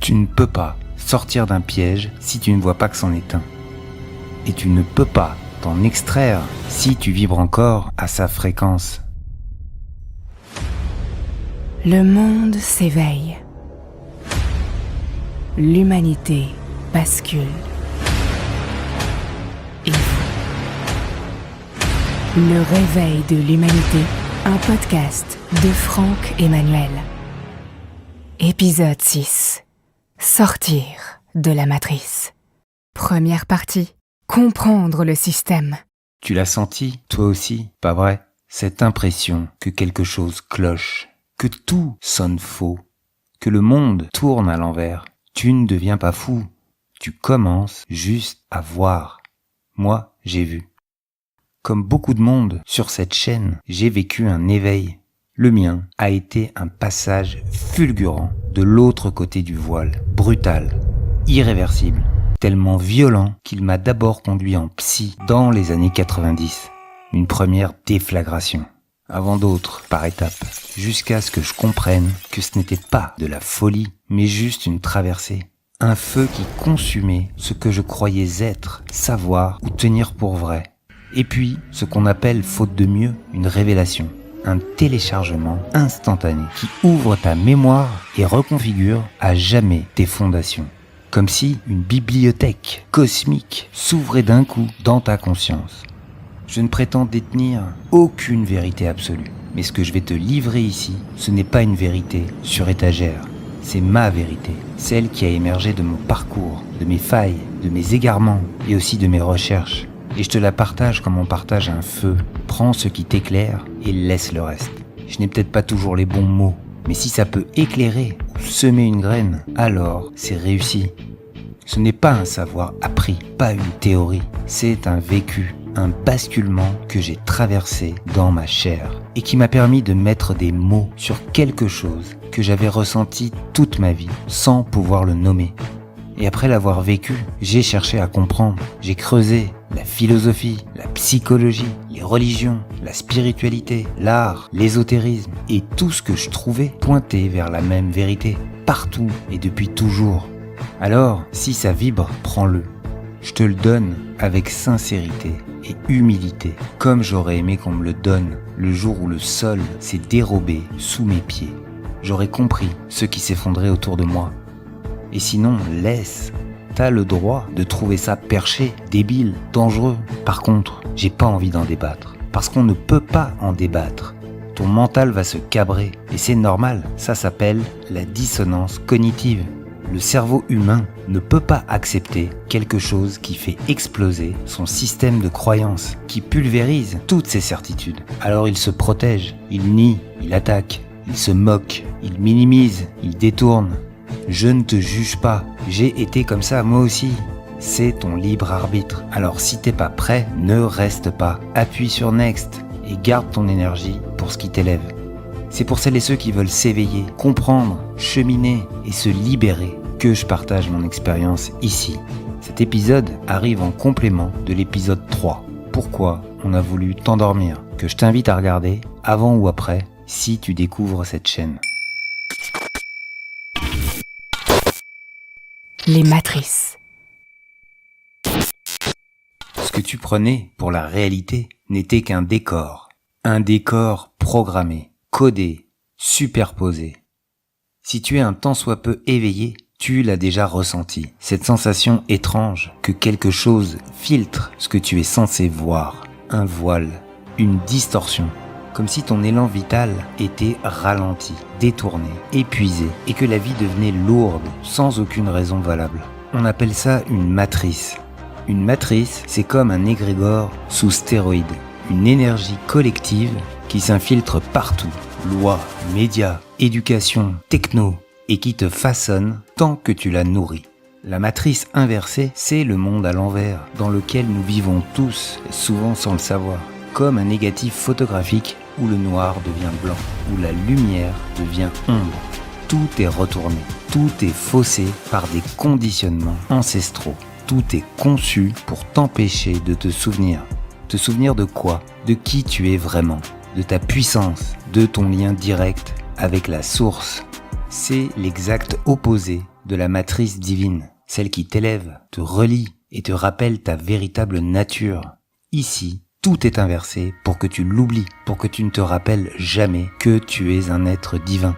Tu ne peux pas sortir d'un piège si tu ne vois pas que c'en est un. Et tu ne peux pas t'en extraire si tu vibres encore à sa fréquence. Le monde s'éveille. L'humanité bascule. Et vous? Le réveil de l'humanité, un podcast de Franck Emmanuel. Épisode 6. Sortir de la matrice. Première partie. Comprendre le système. Tu l'as senti, toi aussi, pas vrai? Cette impression que quelque chose cloche, que tout sonne faux, que le monde tourne à l'envers. Tu ne deviens pas fou, tu commences juste à voir. Moi, j'ai vu. Comme beaucoup de monde sur cette chaîne, j'ai vécu un éveil. Le mien a été un passage fulgurant de l'autre côté du voile, brutal, irréversible, tellement violent qu'il m'a d'abord conduit en psy dans les années 90. Une première déflagration, avant d'autres par étapes, jusqu'à ce que je comprenne que ce n'était pas de la folie, mais juste une traversée. Un feu qui consumait ce que je croyais être, savoir ou tenir pour vrai. Et puis, ce qu'on appelle, faute de mieux, une révélation. Un téléchargement instantané qui ouvre ta mémoire et reconfigure à jamais tes fondations. Comme si une bibliothèque cosmique s'ouvrait d'un coup dans ta conscience. Je ne prétends détenir aucune vérité absolue, mais ce que je vais te livrer ici, ce n'est pas une vérité sur étagère. C'est ma vérité, celle qui a émergé de mon parcours, de mes failles, de mes égarements et aussi de mes recherches. Et je te la partage comme on partage un feu. Prends ce qui t'éclaire et laisse le reste. Je n'ai peut-être pas toujours les bons mots, mais si ça peut éclairer ou semer une graine, alors c'est réussi. Ce n'est pas un savoir appris, pas une théorie, c'est un vécu, un basculement que j'ai traversé dans ma chair et qui m'a permis de mettre des mots sur quelque chose que j'avais ressenti toute ma vie sans pouvoir le nommer. Et après l'avoir vécu, j'ai cherché à comprendre, j'ai creusé la philosophie, la psychologie, les religions, la spiritualité, l'art, l'ésotérisme et tout ce que je trouvais pointait vers la même vérité, partout et depuis toujours. Alors, si ça vibre, prends-le. Je te le donne avec sincérité et humilité, comme j'aurais aimé qu'on me le donne le jour où le sol s'est dérobé sous mes pieds. J'aurais compris ce qui s'effondrait autour de moi. Et sinon, laisse. T'as le droit de trouver ça perché, débile, dangereux. Par contre, j'ai pas envie d'en débattre. Parce qu'on ne peut pas en débattre. Ton mental va se cabrer. Et c'est normal, ça s'appelle la dissonance cognitive. Le cerveau humain ne peut pas accepter quelque chose qui fait exploser son système de croyances, qui pulvérise toutes ses certitudes. Alors il se protège, il nie, il attaque, il se moque, il minimise, il détourne. Je ne te juge pas, j'ai été comme ça moi aussi. C'est ton libre arbitre. Alors si t'es pas prêt, ne reste pas. Appuie sur Next et garde ton énergie pour ce qui t'élève. C'est pour celles et ceux qui veulent s'éveiller, comprendre, cheminer et se libérer que je partage mon expérience ici. Cet épisode arrive en complément de l'épisode 3. Pourquoi on a voulu t'endormir, que je t'invite à regarder avant ou après si tu découvres cette chaîne. Les matrices. Ce que tu prenais pour la réalité n'était qu'un décor. Un décor programmé, codé, superposé. Si tu es un tant soit peu éveillé, tu l'as déjà ressenti. Cette sensation étrange que quelque chose filtre ce que tu es censé voir. Un voile, une distorsion. Comme si ton élan vital était ralenti, détourné, épuisé et que la vie devenait lourde sans aucune raison valable. On appelle ça une matrice. Une matrice, c'est comme un égrégore sous stéroïdes. Une énergie collective qui s'infiltre partout. Lois, médias, éducation, techno et qui te façonne tant que tu la nourris. La matrice inversée, c'est le monde à l'envers dans lequel nous vivons tous, souvent sans le savoir. Comme un négatif photographique où le noir devient blanc, où la lumière devient ombre. Tout est retourné, tout est faussé par des conditionnements ancestraux. Tout est conçu pour t'empêcher de te souvenir. Te souvenir de quoi? De qui tu es vraiment, de ta puissance, de ton lien direct avec la source. C'est l'exact opposé de la matrice divine, celle qui t'élève, te relie et te rappelle ta véritable nature. Ici, tout est inversé pour que tu l'oublies, pour que tu ne te rappelles jamais que tu es un être divin.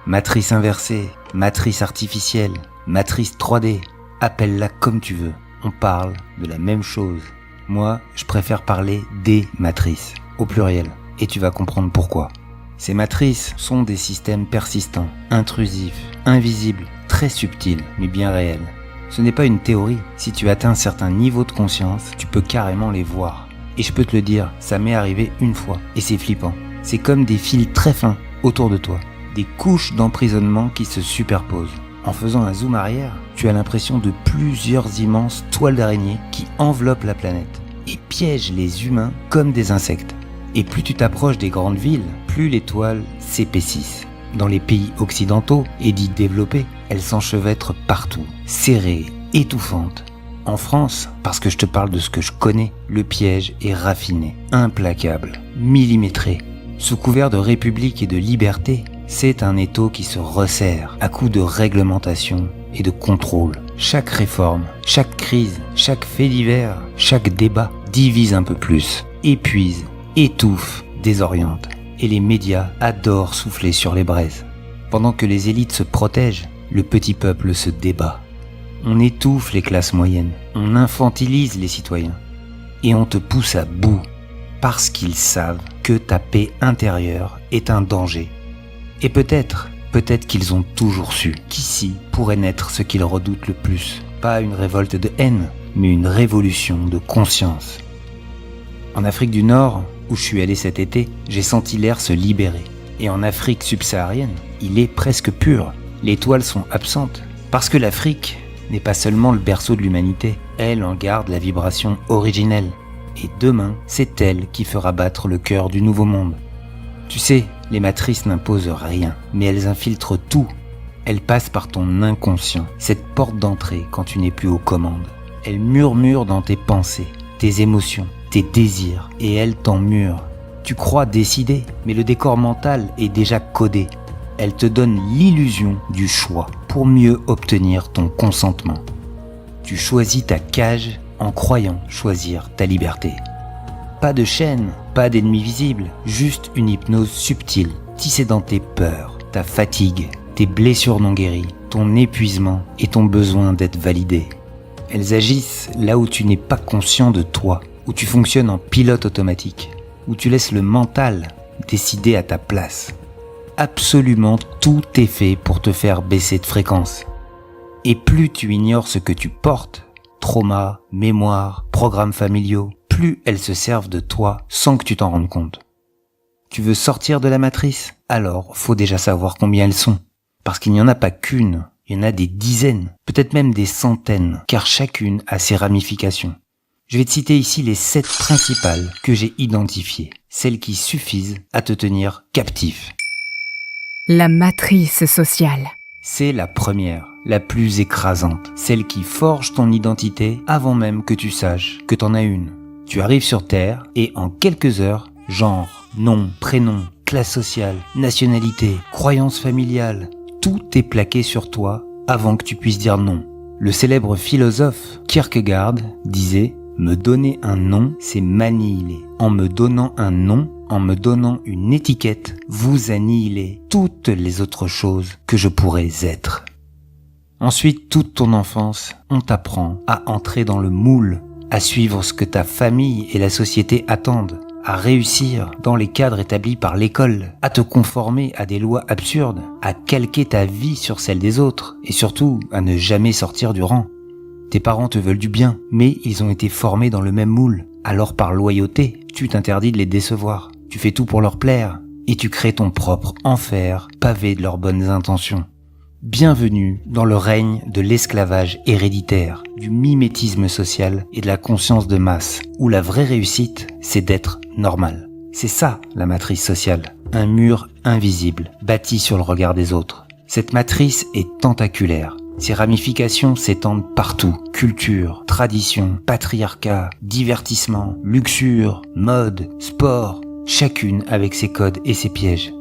Matrice inversée, matrice artificielle, matrice 3D, appelle-la comme tu veux. On parle de la même chose. Moi, je préfère parler des matrices, au pluriel, et tu vas comprendre pourquoi. Ces matrices sont des systèmes persistants, intrusifs, invisibles, très subtils, mais bien réels. Ce n'est pas une théorie. Si tu atteins un certain niveau de conscience, tu peux carrément les voir. Et je peux te le dire, ça m'est arrivé une fois, et c'est flippant. C'est comme des fils très fins autour de toi, des couches d'emprisonnement qui se superposent. En faisant un zoom arrière, tu as l'impression de plusieurs immenses toiles d'araignée qui enveloppent la planète et piègent les humains comme des insectes. Et plus tu t'approches des grandes villes, plus les toiles s'épaississent. Dans les pays occidentaux et dits développés, elles s'enchevêtrent partout, serrées, étouffantes. En France, parce que je te parle de ce que je connais, le piège est raffiné, implacable, millimétré. Sous couvert de république et de liberté, c'est un étau qui se resserre à coups de réglementation et de contrôle. Chaque réforme, chaque crise, chaque fait divers, chaque débat divise un peu plus, épuise, étouffe, désoriente. Et les médias adorent souffler sur les braises. Pendant que les élites se protègent, le petit peuple se débat. On étouffe les classes moyennes, on infantilise les citoyens. Et on te pousse à bout, parce qu'ils savent que ta paix intérieure est un danger. Et peut-être qu'ils ont toujours su qu'ici pourrait naître ce qu'ils redoutent le plus. Pas une révolte de haine, mais une révolution de conscience. En Afrique du Nord, où je suis allé cet été, j'ai senti l'air se libérer. Et en Afrique subsaharienne, il est presque pur. Les toiles sont absentes. Parce que l'Afrique n'est pas seulement le berceau de l'humanité, elle en garde la vibration originelle. Et demain, c'est elle qui fera battre le cœur du nouveau monde. Tu sais, les matrices n'imposent rien, mais elles infiltrent tout. Elles passent par ton inconscient, cette porte d'entrée quand tu n'es plus aux commandes. Elles murmurent dans tes pensées, tes émotions, tes désirs, et elles t'emmurent. Tu crois décider, mais le décor mental est déjà codé. Elle te donne l'illusion du choix pour mieux obtenir ton consentement. Tu choisis ta cage en croyant choisir ta liberté. Pas de chaîne, pas d'ennemi visible, juste une hypnose subtile, tissée dans tes peurs, ta fatigue, tes blessures non guéries, ton épuisement et ton besoin d'être validé. Elles agissent là où tu n'es pas conscient de toi, où tu fonctionnes en pilote automatique, où tu laisses le mental décider à ta place. Absolument tout est fait pour te faire baisser de fréquence. Et plus tu ignores ce que tu portes, trauma, mémoire, programmes familiaux, plus elles se servent de toi sans que tu t'en rendes compte. Tu veux sortir de la matrice? Alors, faut déjà savoir combien elles sont. Parce qu'il n'y en a pas qu'une, il y en a des dizaines, peut-être même des centaines, car chacune a ses ramifications. Je vais te citer ici les 7 principales que j'ai identifiées, celles qui suffisent à te tenir captif. La matrice sociale. C'est la première, la plus écrasante, celle qui forge ton identité avant même que tu saches que t'en as une. Tu arrives sur Terre et en quelques heures, genre, nom, prénom, classe sociale, nationalité, croyance familiale, tout est plaqué sur toi avant que tu puisses dire non. Le célèbre philosophe Kierkegaard disait « Me donner un nom, c'est m'annihiler. En me donnant un nom, en me donnant une étiquette, vous annihilez toutes les autres choses que je pourrais être. » Ensuite, toute ton enfance, on t'apprend à entrer dans le moule, à suivre ce que ta famille et la société attendent, à réussir dans les cadres établis par l'école, à te conformer à des lois absurdes, à calquer ta vie sur celle des autres, et surtout à ne jamais sortir du rang. Tes parents te veulent du bien, mais ils ont été formés dans le même moule. Alors par loyauté, tu t'interdis de les décevoir. Tu fais tout pour leur plaire, et tu crées ton propre enfer, pavé de leurs bonnes intentions. Bienvenue dans le règne de l'esclavage héréditaire, du mimétisme social et de la conscience de masse, où la vraie réussite, c'est d'être normal. C'est ça, la matrice sociale. Un mur invisible, bâti sur le regard des autres. Cette matrice est tentaculaire. Ses ramifications s'étendent partout. Culture, tradition, patriarcat, divertissement, luxure, mode, sport, chacune avec ses codes et ses pièges.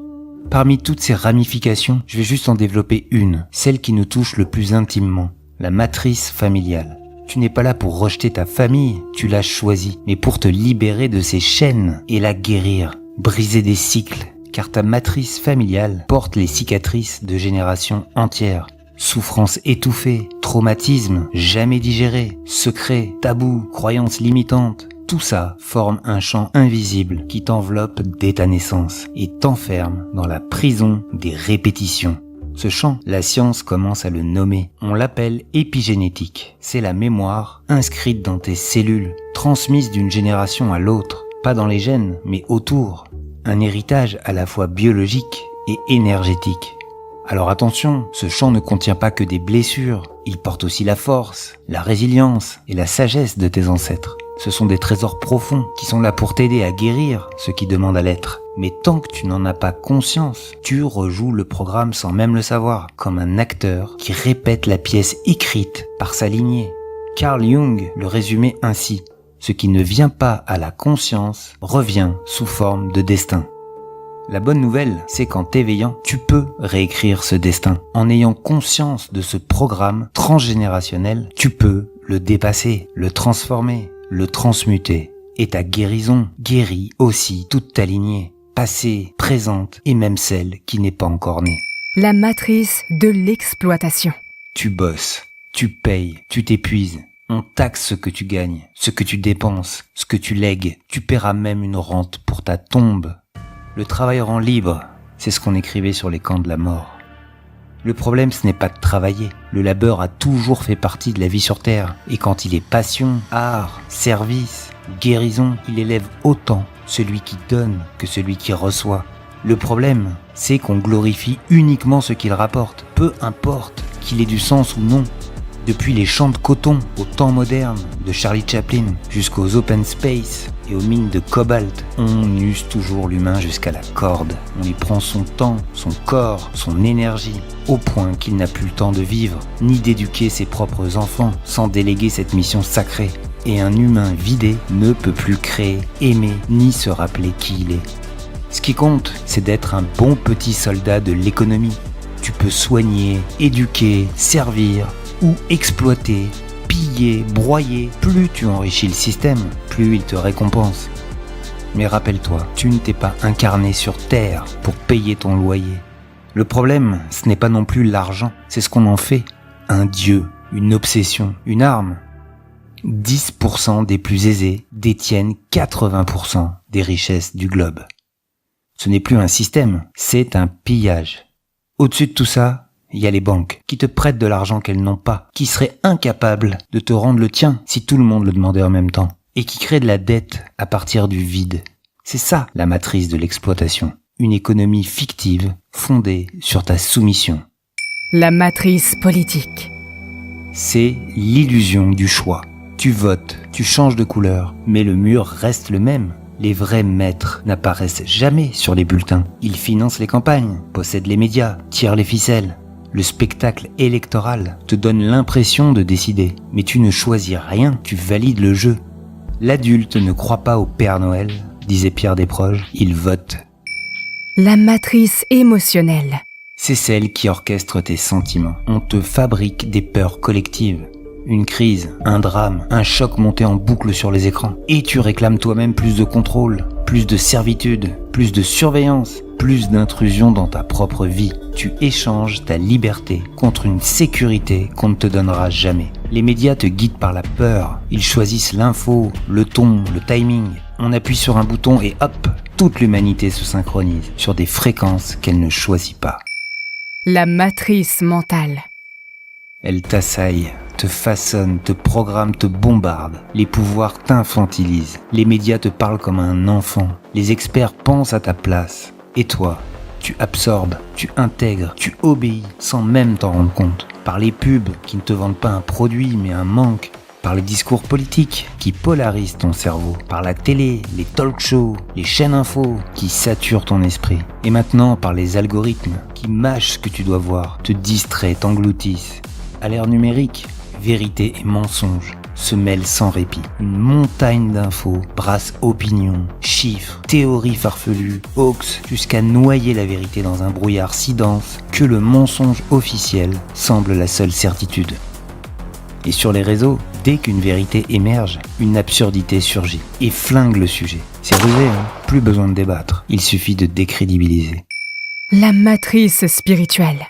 Parmi toutes ces ramifications, je vais juste en développer une, celle qui nous touche le plus intimement, la matrice familiale. Tu n'es pas là pour rejeter ta famille, tu l'as choisie, mais pour te libérer de ses chaînes et la guérir, briser des cycles, car ta matrice familiale porte les cicatrices de générations entières. Souffrance étouffée, traumatisme jamais digéré, secrets, tabous, croyances limitantes, tout ça forme un champ invisible qui t'enveloppe dès ta naissance et t'enferme dans la prison des répétitions. Ce champ, la science commence à le nommer. On l'appelle épigénétique. C'est la mémoire inscrite dans tes cellules, transmise d'une génération à l'autre, pas dans les gènes, mais autour. Un héritage à la fois biologique et énergétique. Alors attention, ce champ ne contient pas que des blessures, il porte aussi la force, la résilience et la sagesse de tes ancêtres. Ce sont des trésors profonds qui sont là pour t'aider à guérir ce qui demande à l'être. Mais tant que tu n'en as pas conscience, tu rejoues le programme sans même le savoir, comme un acteur qui répète la pièce écrite par sa lignée. Carl Jung le résumait ainsi: ce qui ne vient pas à la conscience revient sous forme de destin. La bonne nouvelle, c'est qu'en t'éveillant, tu peux réécrire ce destin. En ayant conscience de ce programme transgénérationnel, tu peux le dépasser, le transformer, le transmuter. Et ta guérison guérit aussi toute ta lignée, passée, présente et même celle qui n'est pas encore née. La matrice de l'exploitation. Tu bosses, tu payes, tu t'épuises. On taxe ce que tu gagnes, ce que tu dépenses, ce que tu lègues. Tu paieras même une rente pour ta tombe. Le travail rend libre, c'est ce qu'on écrivait sur les camps de la mort. Le problème, ce n'est pas de travailler. Le labeur a toujours fait partie de la vie sur Terre. Et quand il est passion, art, service, guérison, il élève autant celui qui donne que celui qui reçoit. Le problème, c'est qu'on glorifie uniquement ce qu'il rapporte, peu importe qu'il ait du sens ou non. Depuis les champs de coton au temps moderne de Charlie Chaplin jusqu'aux open space et aux mines de cobalt, on use toujours l'humain jusqu'à la corde. On lui prend son temps, son corps, son énergie, au point qu'il n'a plus le temps de vivre, ni d'éduquer ses propres enfants sans déléguer cette mission sacrée. Et un humain vidé ne peut plus créer, aimer, ni se rappeler qui il est. Ce qui compte, c'est d'être un bon petit soldat de l'économie. Tu peux soigner, éduquer, servir, ou exploiter, piller, broyer. Plus tu enrichis le système, plus il te récompense. Mais rappelle-toi, tu ne t'es pas incarné sur Terre pour payer ton loyer. Le problème, ce n'est pas non plus l'argent, c'est ce qu'on en fait. Un dieu, une obsession, une arme. 10% des plus aisés détiennent 80% des richesses du globe. Ce n'est plus un système, c'est un pillage. Au-dessus de tout ça, il y a les banques qui te prêtent de l'argent qu'elles n'ont pas, qui seraient incapables de te rendre le tien si tout le monde le demandait en même temps, et qui créent de la dette à partir du vide. C'est ça la matrice de l'exploitation, une économie fictive fondée sur ta soumission. La matrice politique. C'est l'illusion du choix. Tu votes, tu changes de couleur, mais le mur reste le même. Les vrais maîtres n'apparaissent jamais sur les bulletins. Ils financent les campagnes, possèdent les médias, tirent les ficelles. Le spectacle électoral te donne l'impression de décider, mais tu ne choisis rien, tu valides le jeu. L'adulte ne croit pas au Père Noël, disait Pierre Desproges, il vote. La matrice émotionnelle. C'est celle qui orchestre tes sentiments. On te fabrique des peurs collectives. Une crise, un drame, un choc monté en boucle sur les écrans. Et tu réclames toi-même plus de contrôle, plus de servitude, plus de surveillance, plus d'intrusion dans ta propre vie. Tu échanges ta liberté contre une sécurité qu'on ne te donnera jamais. Les médias te guident par la peur. Ils choisissent l'info, le ton, le timing. On appuie sur un bouton et hop, toute l'humanité se synchronise sur des fréquences qu'elle ne choisit pas. La matrice mentale. Elle t'assaille, te façonne, te programme, te bombarde. Les pouvoirs t'infantilisent. Les médias te parlent comme un enfant. Les experts pensent à ta place. Et toi, tu absorbes, tu intègres, tu obéis sans même t'en rendre compte. Par les pubs qui ne te vendent pas un produit mais un manque. Par les discours politiques qui polarisent ton cerveau. Par la télé, les talk shows, les chaînes info qui saturent ton esprit. Et maintenant par les algorithmes qui mâchent ce que tu dois voir, te distraient, t'engloutissent. À l'ère numérique, vérité et mensonge se mêle sans répit. Une montagne d'infos brasse opinions, chiffres, théories farfelues, hoax, jusqu'à noyer la vérité dans un brouillard si dense que le mensonge officiel semble la seule certitude. Et sur les réseaux, dès qu'une vérité émerge, une absurdité surgit et flingue le sujet. C'est rusé, hein ? Plus besoin de débattre, il suffit de décrédibiliser. La matrice spirituelle.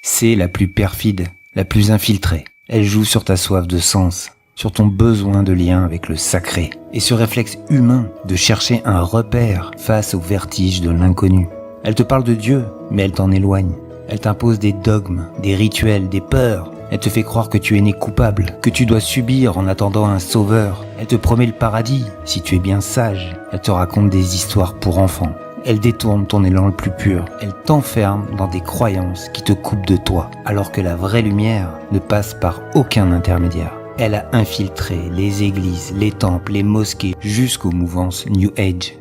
C'est la plus perfide, la plus infiltrée. Elle joue sur ta soif de sens, sur ton besoin de lien avec le sacré, et ce réflexe humain de chercher un repère face au vertige de l'inconnu. Elle te parle de Dieu, mais elle t'en éloigne. Elle t'impose des dogmes, des rituels, des peurs. Elle te fait croire que tu es né coupable, que tu dois subir en attendant un sauveur. Elle te promet le paradis, si tu es bien sage. Elle te raconte des histoires pour enfants. Elle détourne ton élan le plus pur. Elle t'enferme dans des croyances qui te coupent de toi, alors que la vraie lumière ne passe par aucun intermédiaire. Elle a infiltré les églises, les temples, les mosquées, jusqu'aux mouvances New Age.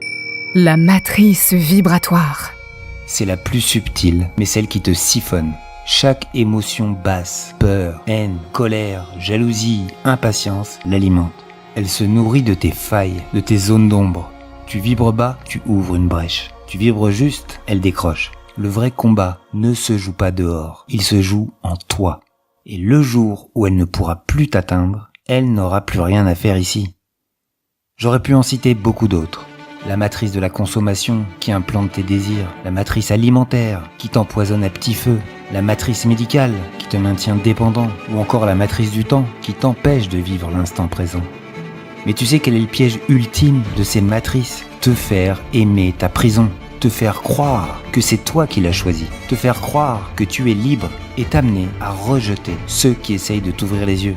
La matrice vibratoire. C'est la plus subtile, mais celle qui te siphonne. Chaque émotion basse, peur, haine, colère, jalousie, impatience, l'alimente. Elle se nourrit de tes failles, de tes zones d'ombre. Tu vibres bas, tu ouvres une brèche. Tu vibres juste, elle décroche. Le vrai combat ne se joue pas dehors, il se joue en toi. Et le jour où elle ne pourra plus t'atteindre, elle n'aura plus rien à faire ici. J'aurais pu en citer beaucoup d'autres. La matrice de la consommation qui implante tes désirs, la matrice alimentaire qui t'empoisonne à petit feu, la matrice médicale qui te maintient dépendant, ou encore la matrice du temps qui t'empêche de vivre l'instant présent. Mais tu sais quel est le piège ultime de ces matrices ? Te faire aimer ta prison, te faire croire que c'est toi qui l'as choisi, te faire croire que tu es libre et t'amener à rejeter ceux qui essayent de t'ouvrir les yeux.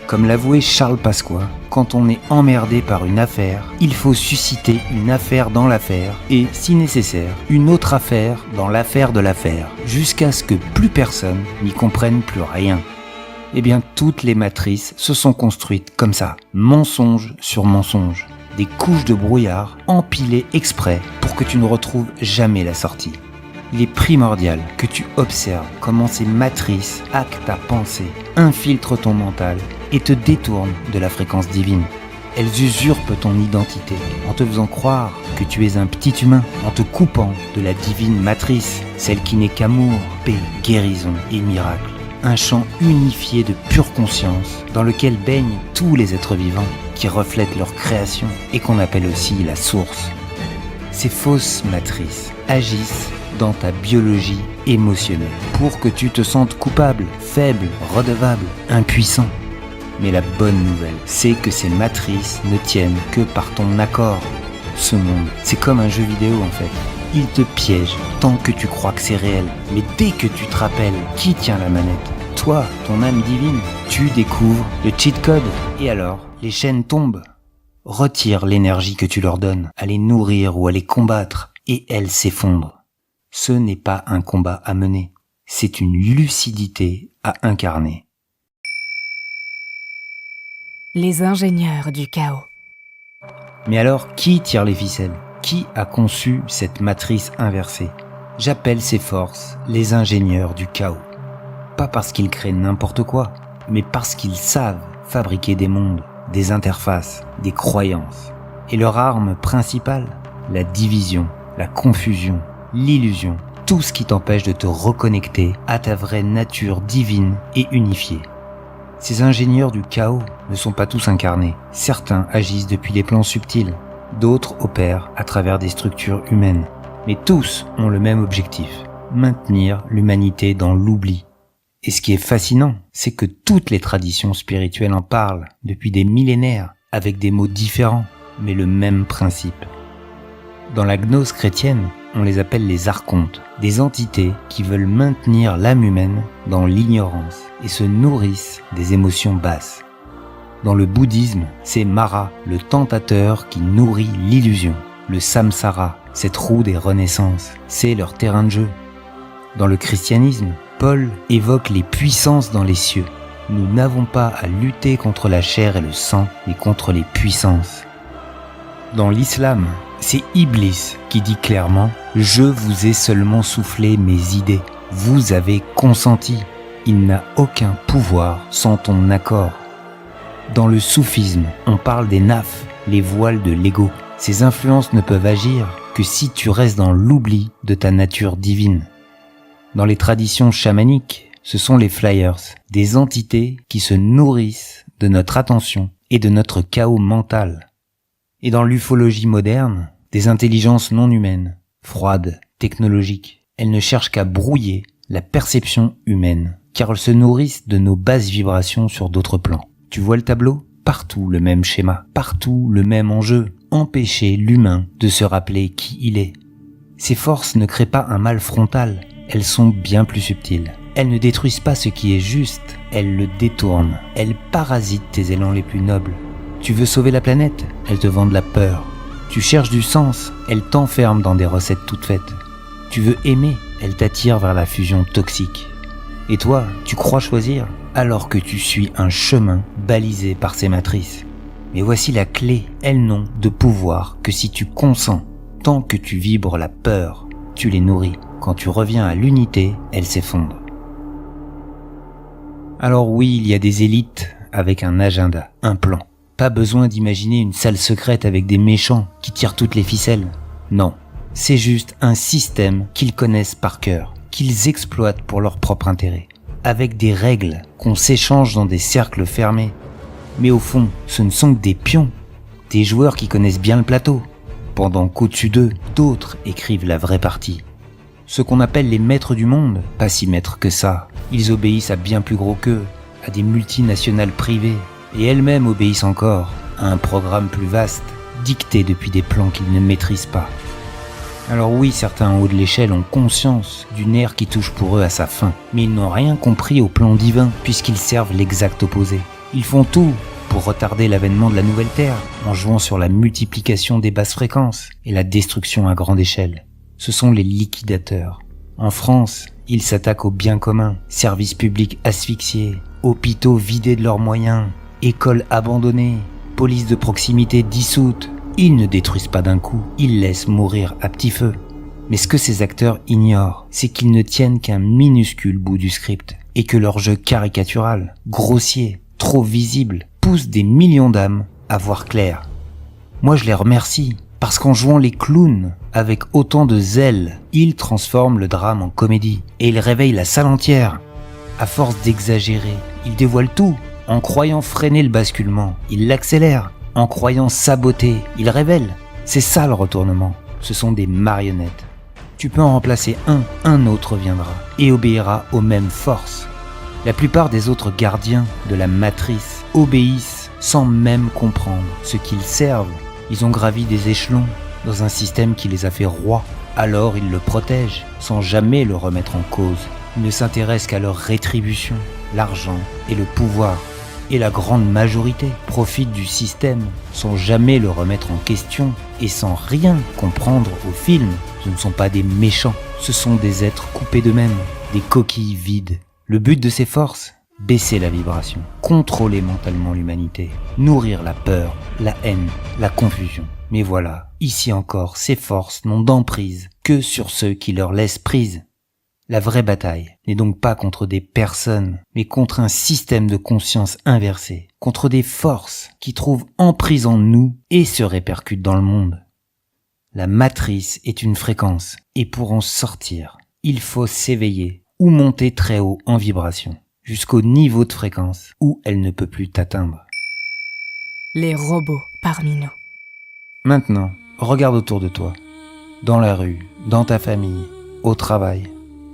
Comme l'avouait Charles Pasqua, quand on est emmerdé par une affaire, il faut susciter une affaire dans l'affaire et, si nécessaire, une autre affaire dans l'affaire de l'affaire, jusqu'à ce que plus personne n'y comprenne plus rien. Eh bien, toutes les matrices se sont construites comme ça, mensonge sur mensonge, des couches de brouillard empilées exprès pour que tu ne retrouves jamais la sortie. Il est primordial que tu observes comment ces matrices hackent ta pensée, infiltrent ton mental et te détournent de la fréquence divine. Elles usurpent ton identité en te faisant croire que tu es un petit humain, en te coupant de la divine matrice, celle qui n'est qu'amour, paix, guérison et miracle. Un champ unifié de pure conscience dans lequel baignent tous les êtres vivants qui reflètent leur création et qu'on appelle aussi la source. Ces fausses matrices agissent dans ta biologie émotionnelle pour que tu te sentes coupable, faible, redevable, impuissant. Mais la bonne nouvelle, c'est que ces matrices ne tiennent que par ton accord. Ce monde, c'est comme un jeu vidéo en fait. Il te piège tant que tu crois que c'est réel. Mais dès que tu te rappelles qui tient la manette, toi, ton âme divine, tu découvres le cheat code. Et alors, les chaînes tombent. Retire l'énergie que tu leur donnes, à les nourrir ou à les combattre, et elles s'effondrent. Ce n'est pas un combat à mener, c'est une lucidité à incarner. Les ingénieurs du chaos. Mais alors, qui tire les ficelles ? Qui a conçu cette matrice inversée ? J'appelle ces forces les ingénieurs du chaos. Pas parce qu'ils créent n'importe quoi, mais parce qu'ils savent fabriquer des mondes, des interfaces, des croyances. Et leur arme principale ? La division, la confusion, l'illusion, tout ce qui t'empêche de te reconnecter à ta vraie nature divine et unifiée. Ces ingénieurs du chaos ne sont pas tous incarnés. Certains agissent depuis les plans subtils, d'autres opèrent à travers des structures humaines. Mais tous ont le même objectif, maintenir l'humanité dans l'oubli. Et ce qui est fascinant, c'est que toutes les traditions spirituelles en parlent depuis des millénaires, avec des mots différents, mais le même principe. Dans la gnose chrétienne, on les appelle les archontes, des entités qui veulent maintenir l'âme humaine dans l'ignorance et se nourrissent des émotions basses. Dans le bouddhisme, c'est Mara, le tentateur qui nourrit l'illusion. Le samsara, cette roue des renaissances, c'est leur terrain de jeu. Dans le christianisme, Paul évoque les puissances dans les cieux. Nous n'avons pas à lutter contre la chair et le sang, mais contre les puissances. Dans l'islam, c'est Iblis qui dit clairement « Je vous ai seulement soufflé mes idées. Vous avez consenti. Il n'a aucun pouvoir sans ton accord. » Dans le soufisme, on parle des nafs, les voiles de l'ego. Ces influences ne peuvent agir que si tu restes dans l'oubli de ta nature divine. Dans les traditions chamaniques, ce sont les flyers, des entités qui se nourrissent de notre attention et de notre chaos mental. Et dans l'ufologie moderne, des intelligences non humaines, froides, technologiques, elles ne cherchent qu'à brouiller la perception humaine, car elles se nourrissent de nos basses vibrations sur d'autres plans. Tu vois le tableau ? Partout le même schéma, partout le même enjeu, empêcher l'humain de se rappeler qui il est. Ces forces ne créent pas un mal frontal, elles sont bien plus subtiles. Elles ne détruisent pas ce qui est juste, elles le détournent, elles parasitent tes élans les plus nobles. Tu veux sauver la planète ? Elles te vendent la peur. Tu cherches du sens ? Elles t'enferment dans des recettes toutes faites. Tu veux aimer ? Elles t'attirent vers la fusion toxique. Et toi, tu crois choisir ? Alors que tu suis un chemin balisé par ces matrices. Mais voici la clé, elles n'ont de pouvoir que si tu consens. Tant que tu vibres la peur, tu les nourris. Quand tu reviens à l'unité, elles s'effondrent. Alors oui, il y a des élites avec un agenda, un plan. Pas besoin d'imaginer une salle secrète avec des méchants qui tirent toutes les ficelles. Non, c'est juste un système qu'ils connaissent par cœur, qu'ils exploitent pour leur propre intérêt. Avec des règles qu'on s'échange dans des cercles fermés. Mais au fond, ce ne sont que des pions, des joueurs qui connaissent bien le plateau, pendant qu'au-dessus d'eux, d'autres écrivent la vraie partie. Ceux qu'on appelle les maîtres du monde, pas si maîtres que ça, ils obéissent à bien plus gros qu'eux, à des multinationales privées, et elles-mêmes obéissent encore à un programme plus vaste, dicté depuis des plans qu'ils ne maîtrisent pas. Alors oui, certains en haut de l'échelle ont conscience d'une ère qui touche pour eux à sa fin, mais ils n'ont rien compris au plan divin, puisqu'ils servent l'exact opposé. Ils font tout pour retarder l'avènement de la nouvelle Terre, en jouant sur la multiplication des basses fréquences et la destruction à grande échelle. Ce sont les liquidateurs. En France, ils s'attaquent au bien commun, services publics asphyxiés, hôpitaux vidés de leurs moyens, écoles abandonnées, police de proximité dissoute. Ils ne détruisent pas d'un coup, ils laissent mourir à petit feu. Mais ce que ces acteurs ignorent, c'est qu'ils ne tiennent qu'un minuscule bout du script, et que leur jeu caricatural, grossier, trop visible, pousse des millions d'âmes à voir clair. Moi je les remercie, parce qu'en jouant les clowns avec autant de zèle, ils transforment le drame en comédie, et ils réveillent la salle entière. À force d'exagérer, ils dévoilent tout. En croyant freiner le basculement, ils l'accélèrent. En croyant saboter, ils révèlent. C'est ça le retournement. Ce sont des marionnettes. Tu peux en remplacer un autre viendra et obéira aux mêmes forces. La plupart des autres gardiens de la matrice obéissent sans même comprendre ce qu'ils servent. Ils ont gravi des échelons dans un système qui les a fait rois. Alors ils le protègent sans jamais le remettre en cause. Ils ne s'intéressent qu'à leur rétribution, l'argent et le pouvoir. Et la grande majorité profite du système sans jamais le remettre en question et sans rien comprendre au film. Ce ne sont pas des méchants, ce sont des êtres coupés d'eux-mêmes, des coquilles vides. Le but de ces forces ? Baisser la vibration, contrôler mentalement l'humanité, nourrir la peur, la haine, la confusion. Mais voilà, ici encore, ces forces n'ont d'emprise que sur ceux qui leur laissent prise. La vraie bataille n'est donc pas contre des personnes, mais contre un système de conscience inversé, contre des forces qui trouvent emprise en nous et se répercutent dans le monde. La matrice est une fréquence, et pour en sortir, il faut s'éveiller ou monter très haut en vibration, jusqu'au niveau de fréquence où elle ne peut plus t'atteindre. Les robots parmi nous. Maintenant, regarde autour de toi, dans la rue, dans ta famille, au travail.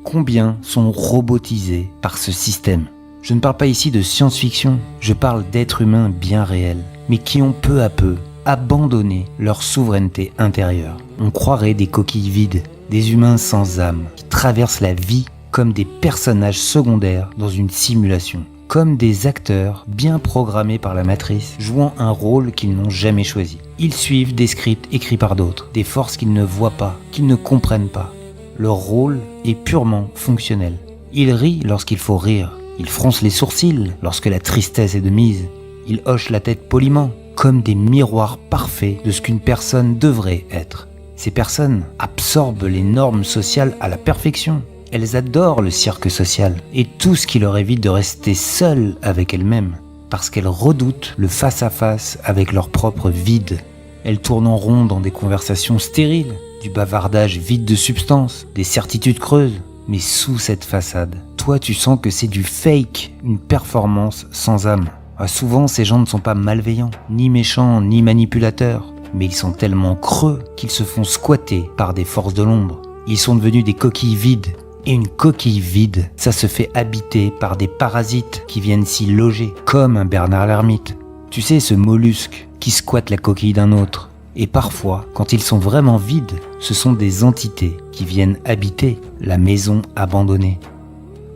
Combien sont robotisés par ce système ? Je ne parle pas ici de science-fiction, je parle d'êtres humains bien réels, mais qui ont peu à peu abandonné leur souveraineté intérieure. On croirait des coquilles vides, des humains sans âme, qui traversent la vie comme des personnages secondaires dans une simulation, comme des acteurs bien programmés par la matrice, jouant un rôle qu'ils n'ont jamais choisi. Ils suivent des scripts écrits par d'autres, des forces qu'ils ne voient pas, qu'ils ne comprennent pas. Leur rôle est purement fonctionnel. Ils rient lorsqu'il faut rire. Ils froncent les sourcils lorsque la tristesse est de mise. Ils hochent la tête poliment, comme des miroirs parfaits de ce qu'une personne devrait être. Ces personnes absorbent les normes sociales à la perfection. Elles adorent le cirque social et tout ce qui leur évite de rester seules avec elles-mêmes. parce qu'elles redoutent le face-à-face avec leur propre vide. Elles tournent en rond dans des conversations stériles, du bavardage vide de substance, des certitudes creuses. Mais sous cette façade, toi tu sens que c'est du fake, une performance sans âme. Souvent ces gens ne sont pas malveillants, ni méchants, ni manipulateurs, mais ils sont tellement creux qu'ils se font squatter par des forces de l'ombre. Ils sont devenus des coquilles vides. Et une coquille vide, ça se fait habiter par des parasites qui viennent s'y loger, comme un Bernard l'ermite. Tu sais, ce mollusque qui squatte la coquille d'un autre. Et parfois, quand ils sont vraiment vides, ce sont des entités qui viennent habiter la maison abandonnée.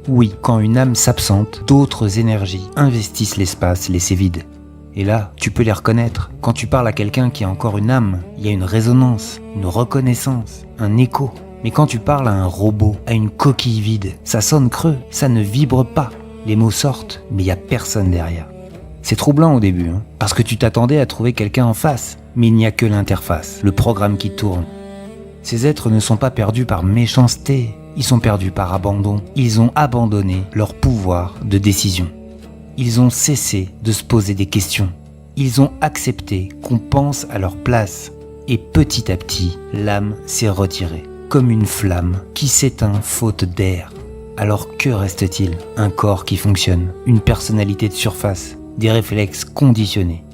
Oui, quand une âme s'absente, d'autres énergies investissent l'espace laissé vide. Et là, tu peux les reconnaître. Quand tu parles à quelqu'un qui a encore une âme, il y a une résonance, une reconnaissance, un écho. Mais quand tu parles à un robot, à une coquille vide, ça sonne creux, ça ne vibre pas. Les mots sortent, mais il n'y a personne derrière. C'est troublant au début, parce que tu t'attendais à trouver quelqu'un en face, mais il n'y a que l'interface, le programme qui tourne. Ces êtres ne sont pas perdus par méchanceté, ils sont perdus par abandon. Ils ont abandonné leur pouvoir de décision. Ils ont cessé de se poser des questions. Ils ont accepté qu'on pense à leur place. Et petit à petit, l'âme s'est retirée, comme une flamme qui s'éteint faute d'air. Alors que reste-t-il ? Un corps qui fonctionne, une personnalité de surface, des réflexes conditionnés.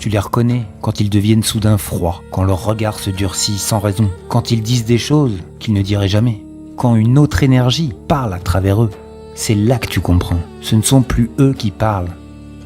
Tu les reconnais quand ils deviennent soudain froids, quand leur regard se durcit sans raison, quand ils disent des choses qu'ils ne diraient jamais, quand une autre énergie parle à travers eux. C'est là que tu comprends, ce ne sont plus eux qui parlent.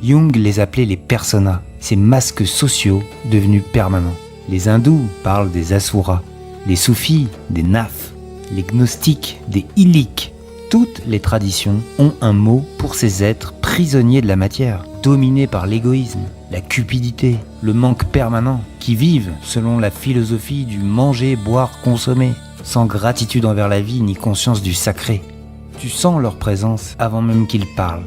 Jung les appelait les personas, ces masques sociaux devenus permanents. Les hindous parlent des asuras, les soufis des nafs, les gnostiques des iliques. Toutes les traditions ont un mot pour ces êtres prisonniers de la matière, dominés par l'égoïsme, la cupidité, le manque permanent, qui vivent selon la philosophie du manger, boire, consommer, sans gratitude envers la vie ni conscience du sacré. Tu sens leur présence avant même qu'ils parlent.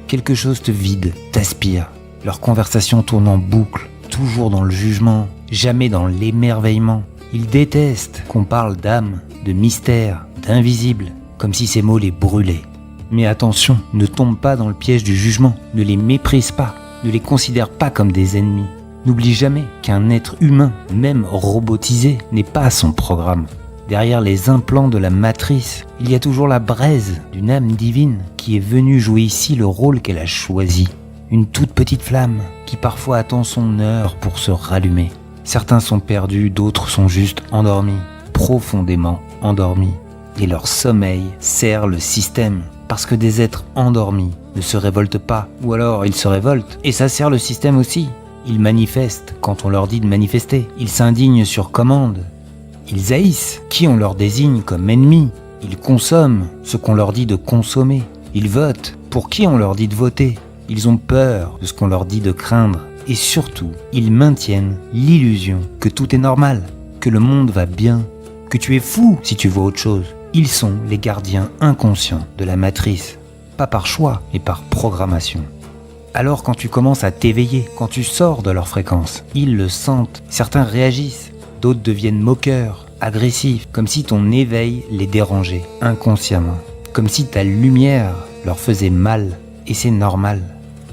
Quelque chose te vide, t'aspire. Leur conversation tourne en boucle, toujours dans le jugement, jamais dans l'émerveillement. Ils détestent qu'on parle d'âme, de mystère, d'invisible, comme si ces mots les brûlaient. Mais attention, ne tombe pas dans le piège du jugement, ne les méprise pas, ne les considère pas comme des ennemis. N'oublie jamais qu'un être humain, même robotisé, n'est pas son programme. Derrière les implants de la matrice, il y a toujours la braise d'une âme divine qui est venue jouer ici le rôle qu'elle a choisi. Une toute petite flamme qui parfois attend son heure pour se rallumer. Certains sont perdus, d'autres sont juste endormis, profondément endormis. Et leur sommeil sert le système, parce que des êtres endormis ne se révoltent pas, ou alors ils se révoltent, et ça sert le système aussi. Ils manifestent quand on leur dit de manifester, ils s'indignent sur commande, ils haïssent qui on leur désigne comme ennemi, ils consomment ce qu'on leur dit de consommer, ils votent pour qui on leur dit de voter, ils ont peur de ce qu'on leur dit de craindre, et surtout, ils maintiennent l'illusion que tout est normal, que le monde va bien, que tu es fou si tu vois autre chose. Ils sont les gardiens inconscients de la matrice, pas par choix, mais par programmation. Alors quand tu commences à t'éveiller, quand tu sors de leur fréquence, ils le sentent. Certains réagissent, d'autres deviennent moqueurs, agressifs, comme si ton éveil les dérangeait inconsciemment, comme si ta lumière leur faisait mal, et c'est normal,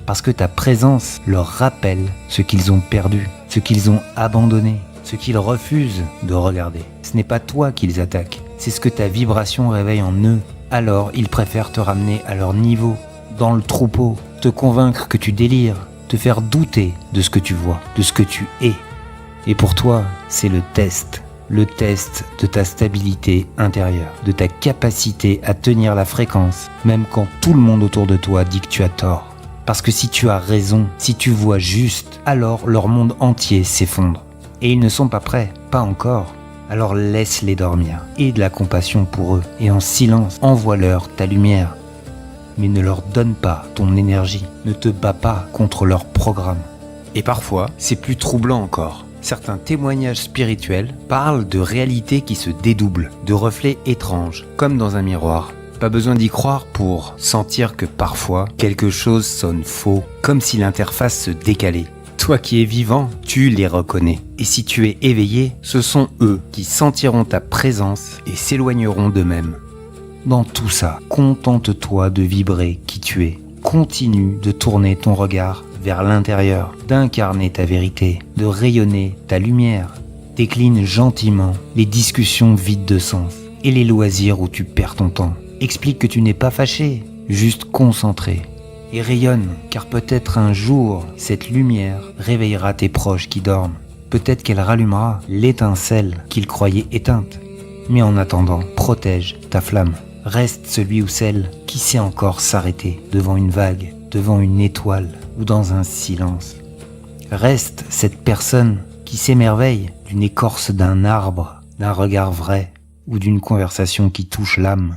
parce que ta présence leur rappelle ce qu'ils ont perdu, ce qu'ils ont abandonné, ce qu'ils refusent de regarder. Ce n'est pas toi qu'ils attaquent, c'est ce que ta vibration réveille en eux. Alors ils préfèrent te ramener à leur niveau, dans le troupeau, te convaincre que tu délires, te faire douter de ce que tu vois, de ce que tu es. Et pour toi, c'est le test de ta stabilité intérieure, de ta capacité à tenir la fréquence, même quand tout le monde autour de toi dit que tu as tort. Parce que si tu as raison, si tu vois juste, alors leur monde entier s'effondre. Et ils ne sont pas prêts, pas encore. Alors laisse-les dormir, aie de la compassion pour eux, et en silence, envoie-leur ta lumière. Mais ne leur donne pas ton énergie, ne te bats pas contre leur programme. Et parfois, c'est plus troublant encore. Certains témoignages spirituels parlent de réalités qui se dédoublent, de reflets étranges, comme dans un miroir. Pas besoin d'y croire pour sentir que parfois, quelque chose sonne faux, comme si l'interface se décalait. Toi qui es vivant, tu les reconnais. Et si tu es éveillé, ce sont eux qui sentiront ta présence et s'éloigneront d'eux-mêmes. Dans tout ça, contente-toi de vibrer qui tu es. continue de tourner ton regard vers l'intérieur, d'incarner ta vérité, de rayonner ta lumière. Décline gentiment les discussions vides de sens et les loisirs où tu perds ton temps. Explique que tu n'es pas fâché, juste concentré. Et rayonne, car peut-être un jour, cette lumière réveillera tes proches qui dorment. Peut-être qu'elle rallumera l'étincelle qu'ils croyaient éteinte. Mais en attendant, protège ta flamme. Reste celui ou celle qui sait encore s'arrêter devant une vague, devant une étoile ou dans un silence. Reste cette personne qui s'émerveille d'une écorce d'un arbre, d'un regard vrai ou d'une conversation qui touche l'âme.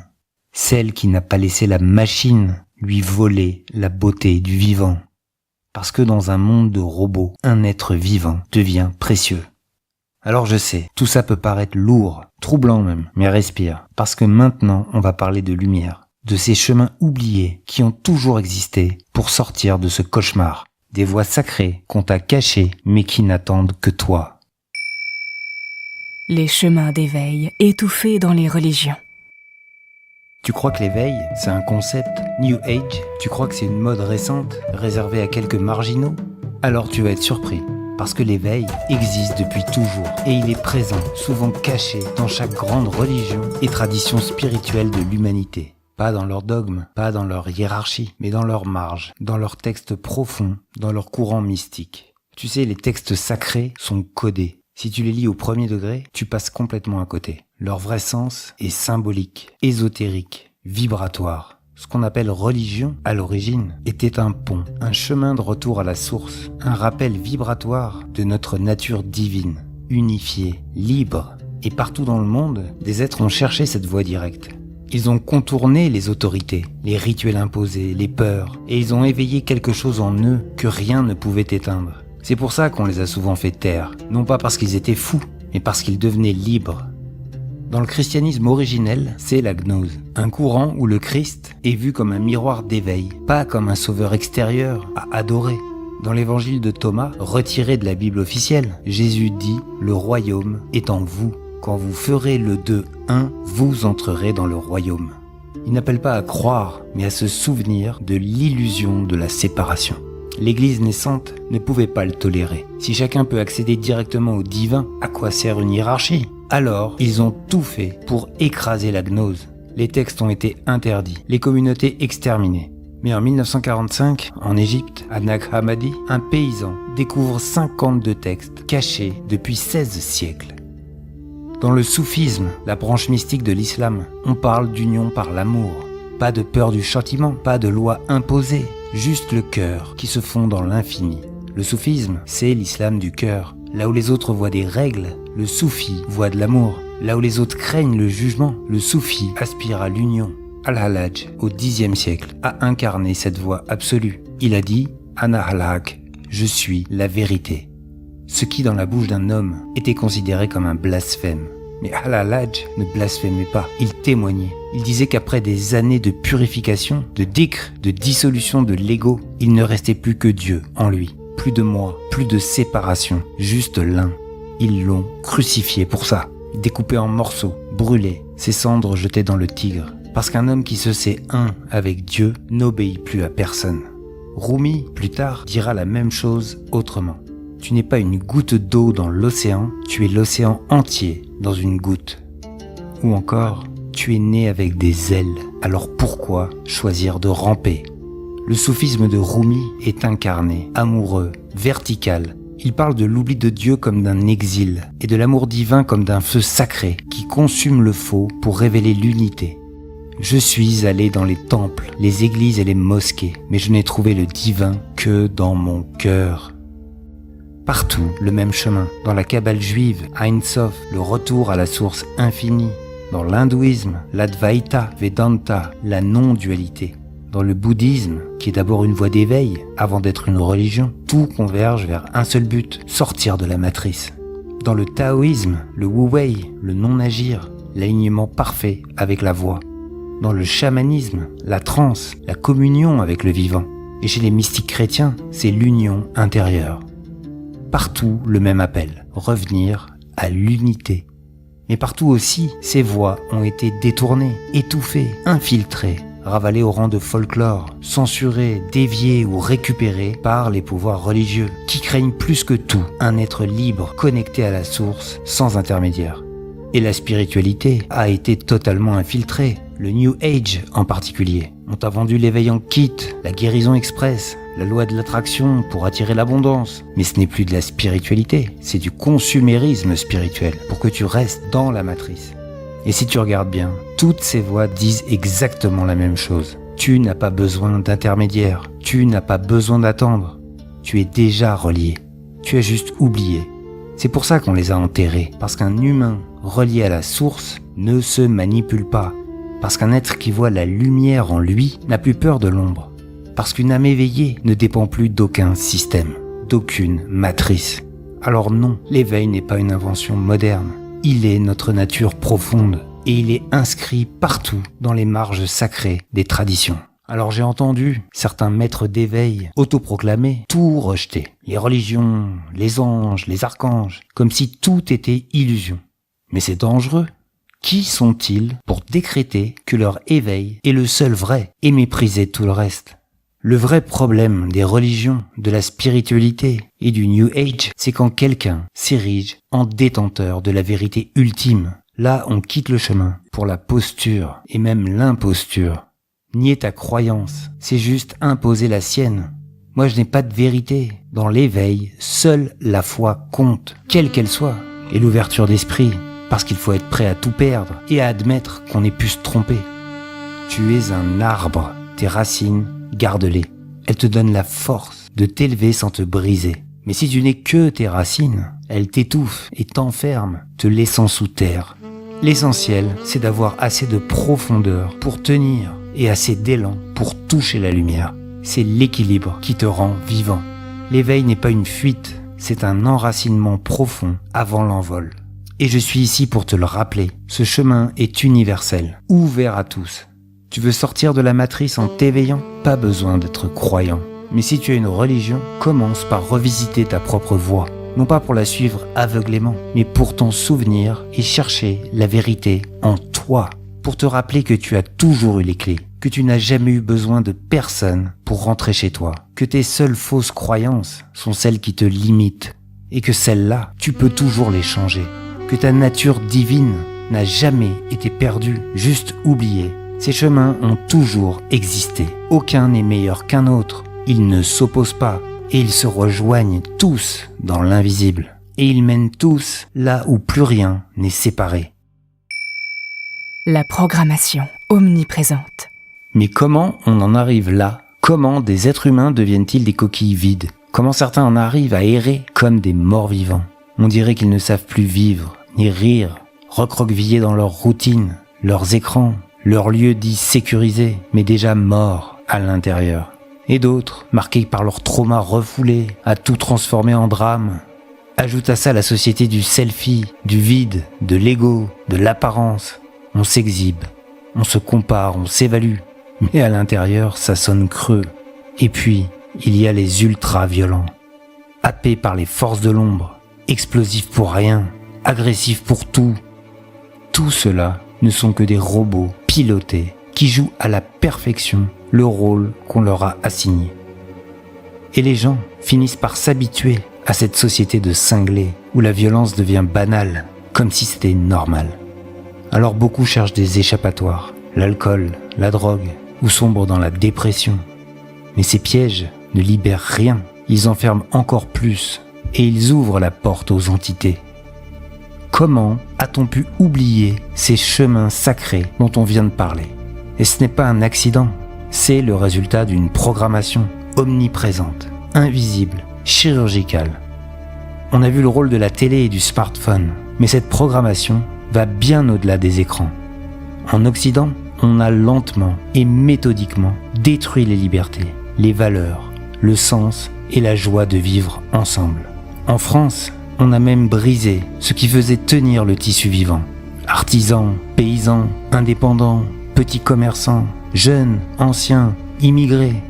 Celle qui n'a pas laissé la machine lui voler la beauté du vivant. Parce que dans un monde de robots, un être vivant devient précieux. Alors je sais, tout ça peut paraître lourd, troublant même, mais respire. Parce que maintenant, on va parler de lumière, de ces chemins oubliés qui ont toujours existé pour sortir de ce cauchemar. Des voies sacrées qu'on t'a cachées, mais qui n'attendent que toi. Les chemins d'éveil étouffés dans les religions. Tu crois que l'éveil, c'est un concept New Age? Tu crois que c'est une mode récente, réservée à quelques marginaux? Alors tu vas être surpris, parce que l'éveil existe depuis toujours, et il est présent, souvent caché dans chaque grande religion et tradition spirituelle de l'humanité. Pas dans leurs dogmes, pas dans leur hiérarchie, mais dans leurs marges, dans leurs textes profonds, dans leurs courants mystiques. Tu sais, les textes sacrés sont codés. Si tu les lis au premier degré, tu passes complètement à côté. Leur vrai sens est symbolique, ésotérique, vibratoire. Ce qu'on appelle religion, à l'origine, était un pont, un chemin de retour à la source, un rappel vibratoire de notre nature divine, unifiée, libre. Et partout dans le monde, des êtres ont cherché cette voie directe. Ils ont contourné les autorités, les rituels imposés, les peurs, et ils ont éveillé quelque chose en eux que rien ne pouvait éteindre. C'est pour ça qu'on les a souvent fait taire, non pas parce qu'ils étaient fous, mais parce qu'ils devenaient libres. Dans le christianisme originel, c'est la gnose, un courant où le Christ est vu comme un miroir d'éveil, pas comme un sauveur extérieur à adorer. Dans l'évangile de Thomas, retiré de la Bible officielle, Jésus dit « Le royaume est en vous. Quand vous ferez le deux un, vous entrerez dans le royaume. » Il n'appelle pas à croire, mais à se souvenir de l'illusion de la séparation. L'Église naissante ne pouvait pas le tolérer. Si chacun peut accéder directement au divin, à quoi sert une hiérarchie? Alors, ils ont tout fait pour écraser la gnose. Les textes ont été interdits, les communautés exterminées. Mais en 1945, en Égypte, à Nag Hammadi, un paysan découvre 52 textes cachés depuis 16 siècles. Dans le soufisme, la branche mystique de l'islam, on parle d'union par l'amour. Pas de peur du châtiment, pas de loi imposée, juste le cœur qui se fond dans l'infini. Le soufisme, c'est l'islam du cœur. Là où les autres voient des règles, le soufi voit de l'amour. Là où les autres craignent le jugement, le soufi aspire à l'union. Al-Hallaj, au Xe siècle, a incarné cette voie absolue. Il a dit « Ana al-Haq, je suis la vérité ». Ce qui, dans la bouche d'un homme, était considéré comme un blasphème. Mais Al-Hallaj ne blasphémait pas, il témoignait. Il disait qu'après des années de purification, de dhikr, de dissolution de l'ego, il ne restait plus que Dieu en lui. Plus de moi, plus de séparation, juste l'un. Ils l'ont crucifié pour ça. Découpé en morceaux, brûlé, ses cendres jetées dans le Tigre. Parce qu'un homme qui se sait un avec Dieu n'obéit plus à personne. Rumi, plus tard, dira la même chose autrement. Tu n'es pas une goutte d'eau dans l'océan, tu es l'océan entier dans une goutte. Ou encore, tu es né avec des ailes, alors pourquoi choisir de ramper? Le soufisme de Rumi est incarné, amoureux, vertical. Il parle de l'oubli de Dieu comme d'un exil et de l'amour divin comme d'un feu sacré qui consume le faux pour révéler l'unité. Je suis allé dans les temples, les églises et les mosquées, mais je n'ai trouvé le divin que dans mon cœur. Partout, le même chemin. Dans la Kabbale juive, Ein Sof, le retour à la source infinie. Dans l'hindouisme, l'Advaita, Vedanta, la non-dualité. Dans le bouddhisme, qui est d'abord une voie d'éveil, avant d'être une religion, tout converge vers un seul but, sortir de la matrice. Dans le taoïsme, le wu-wei, le non-agir, l'alignement parfait avec la voix. Dans le chamanisme, la transe, la communion avec le vivant. Et chez les mystiques chrétiens, c'est l'union intérieure. Partout, le même appel, revenir à l'unité. Mais partout aussi, ces voix ont été détournées, étouffées, infiltrées, ravalés au rang de folklore, censurés, déviés ou récupérés par les pouvoirs religieux, qui craignent plus que tout un être libre, connecté à la source, sans intermédiaire. Et la spiritualité a été totalement infiltrée, le New Age en particulier. On t'a vendu l'éveil en kit, la guérison express, la loi de l'attraction pour attirer l'abondance. Mais ce n'est plus de la spiritualité, c'est du consumérisme spirituel pour que tu restes dans la matrice. Et si tu regardes bien, toutes ces voix disent exactement la même chose. Tu n'as pas besoin d'intermédiaire, tu n'as pas besoin d'attendre. Tu es déjà relié, tu as juste oublié. C'est pour ça qu'on les a enterrés, parce qu'un humain relié à la source ne se manipule pas, parce qu'un être qui voit la lumière en lui n'a plus peur de l'ombre, parce qu'une âme éveillée ne dépend plus d'aucun système, d'aucune matrice. Alors non, l'éveil n'est pas une invention moderne, il est notre nature profonde, et il est inscrit partout dans les marges sacrées des traditions. Alors j'ai entendu certains maîtres d'éveil autoproclamés tout rejeter. Les religions, les anges, les archanges, comme si tout était illusion. Mais c'est dangereux. Qui sont-ils pour décréter que leur éveil est le seul vrai et mépriser tout le reste ? Le vrai problème des religions, de la spiritualité et du New Age, c'est quand quelqu'un s'érige en détenteur de la vérité ultime. Là, on quitte le chemin pour la posture et même l'imposture. Nier ta croyance, c'est juste imposer la sienne. Moi, je n'ai pas de vérité. Dans l'éveil, seule la foi compte, quelle qu'elle soit, et l'ouverture d'esprit, parce qu'il faut être prêt à tout perdre et à admettre qu'on ait pu se tromper. Tu es un arbre, tes racines, garde-les. Elles te donnent la force de t'élever sans te briser. Mais si tu n'es que tes racines, elles t'étouffent et t'enferment, te laissant sous terre. L'essentiel, c'est d'avoir assez de profondeur pour tenir et assez d'élan pour toucher la lumière. C'est l'équilibre qui te rend vivant. L'éveil n'est pas une fuite, c'est un enracinement profond avant l'envol. Et je suis ici pour te le rappeler. Ce chemin est universel, ouvert à tous. Tu veux sortir de la matrice en t'éveillant ? Pas besoin d'être croyant. Mais si tu as une religion, commence par revisiter ta propre voie. Non pas pour la suivre aveuglément, mais pour t'en souvenir et chercher la vérité en toi. Pour te rappeler que tu as toujours eu les clés, que tu n'as jamais eu besoin de personne pour rentrer chez toi, que tes seules fausses croyances sont celles qui te limitent, et que celles-là, tu peux toujours les changer, que ta nature divine n'a jamais été perdue, juste oubliée. Ces chemins ont toujours existé, aucun n'est meilleur qu'un autre, ils ne s'opposent pas, et ils se rejoignent tous dans l'invisible, et ils mènent tous là où plus rien n'est séparé. La programmation omniprésente. Mais comment on en arrive là ? Comment des êtres humains deviennent-ils des coquilles vides ? Comment certains en arrivent à errer comme des morts vivants ? On dirait qu'ils ne savent plus vivre, ni rire, recroquevillés dans leur routine, leurs écrans, leur lieu dit sécurisé, mais déjà morts à l'intérieur. Et d'autres, marqués par leur trauma refoulé, à tout transformer en drame. Ajoute à ça la société du selfie, du vide, de l'ego, de l'apparence. On s'exhibe, on se compare, on s'évalue, mais à l'intérieur, ça sonne creux. Et puis, il y a les ultra-violents, happés par les forces de l'ombre, explosifs pour rien, agressifs pour tout. Tout cela ne sont que des robots pilotés qui jouent à la perfection le rôle qu'on leur a assigné. Et les gens finissent par s'habituer à cette société de cinglés où la violence devient banale, comme si c'était normal. Alors beaucoup cherchent des échappatoires, l'alcool, la drogue, ou sombrent dans la dépression. Mais ces pièges ne libèrent rien, ils enferment encore plus, et ils ouvrent la porte aux entités. Comment a-t-on pu oublier ces chemins sacrés dont on vient de parler ? Et ce n'est pas un accident, c'est le résultat d'une programmation omniprésente, invisible, chirurgicale. On a vu le rôle de la télé et du smartphone, mais cette programmation va bien au-delà des écrans. En Occident, on a lentement et méthodiquement détruit les libertés, les valeurs, le sens et la joie de vivre ensemble. En France, on a même brisé ce qui faisait tenir le tissu vivant. Artisans, paysans, indépendants, petits commerçants, jeunes, anciens, immigrés,